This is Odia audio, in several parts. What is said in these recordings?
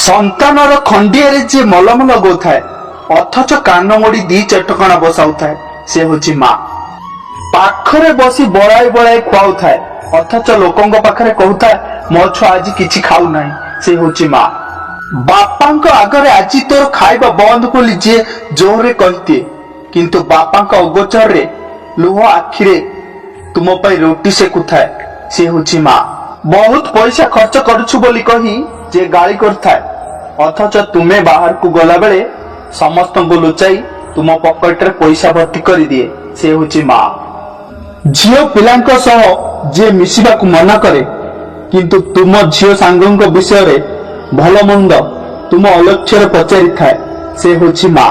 ସନ୍ତାନର ଖଣ୍ଡିଆରେ ଯିଏ ମଲମ ଲଗାଉଥାଏ ଅଥଚ କାନ ମୋଡି ଦି ଚଟକଣା ବସାଉଥାଏ ସେ ହେଉଛି ମା। ପାଖରେ ବସି ବଳାଇ ବଳାଇ ଖୁଆଉଥାଏ ଅଥଚ ଲୋକଙ୍କ ପାଖରେ କହୁଥାଏ ମୋ ଛୁଆ ଆଜି କିଛି ଖାଉନାହିଁ ସେ ହେଉଛି ମା। ବାପାଙ୍କ ଆଗରେ ଆଜି ତୋର ଖାଇବା ବନ୍ଦ ବୋଲି ଯିଏ ଜୋରରେ କହିଦିଏ କିନ୍ତୁ ବାପାଙ୍କ ଅଗୋଚରରେ ଲୁହ ଆଖିରେ ତୁମ ପାଇଁ ରୁଟି ସେକୁଥାଏ ସେ ହେଉଛି ମା। ବହୁତ ପଇସା ଖର୍ଚ୍ଚ କରୁଛୁ ବୋଲି କହି ଯେ ଗାଳି କରିଥାଏ ଅଥଚ ତୁମେ ବାହାରକୁ ଗଲାବେଳେ ସମସ୍ତଙ୍କୁ ଲୁଚାଇ ତୁମ ପକେଟରେ ପଇସା ଭର୍ତ୍ତି କରିଦିଏ ସେ ହେଉଛି ମା। ଝିଅ ପିଲାଙ୍କ ସହ ଯିଏ ମିଶିବାକୁ ମନା କରେ କିନ୍ତୁ ତୁମ ଝିଅ ସାଙ୍ଗଙ୍କ ବିଷୟରେ ଭଲ ମନ୍ଦ ତୁମ ଅଲକ୍ଷ୍ୟରେ ପଚାରିଥାଏ ସେ ହେଉଛି ମା।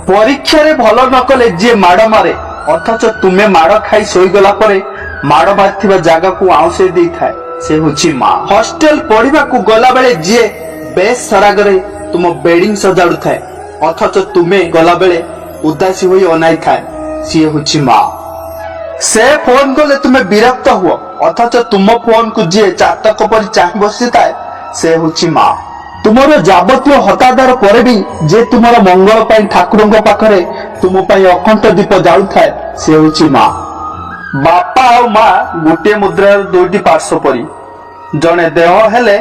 ପରୀକ୍ଷାରେ ଭଲ ନ କଲେ ଯିଏ ମାଡ଼ ମାରେ ଅଥଚ ତୁମେ ମାଡ଼ ଖାଇ ଶୋଇଗଲା ପରେ ମାଡ଼ ମାରିଥିବା ଜାଗାକୁ ଆଉଁସେଇ ଦେଇଥାଏ ସେ ହେଉଛି ମା। ହଷ୍ଟେଲ ପଢିବାକୁ ଗଲାବେଳେ ଯିଏ ବେଶ ସରାଗରେ ତୁମ ବେଡିଂ ସଜାଡୁଥାଏ ଅଥଚ ତୁମେ ଗଲାବେଳେ ଉଦାସୀ ହୋଇ ଅନାଇଥାଏ ସିଏ ହେଉଛି ମା। ସେ ଫୋନ କଲେ ତୁମେ ବିରକ୍ତ ହୁଅ ଅଥଚ ତୁମ ଫୋନକୁ ଯିଏ ଚାତକ ପରି ଚାହିଁ ବସିଥାଏ ସେ ହେଉଛି ମା। ତୁମର ଯାବତୀୟ ହତାଦର ପରେ ବି ଯେ ତୁମର ମଙ୍ଗଳ ପାଇଁ ଠାକୁରଙ୍କ ପାଖରେ ତୁମ ପାଇଁ ଅଖଣ୍ଡ ଦୀପ ଜାଳୁଥାଏ ସେ ହେଉଛି ମା। ବାପା ଆଉ ମା ଗୋଟିଏ ମୁଦ୍ରାର ଦୁଇଟି ପାର୍ଶ୍ୱ ପରି ଜଣେ ଦେହ ହେଲେ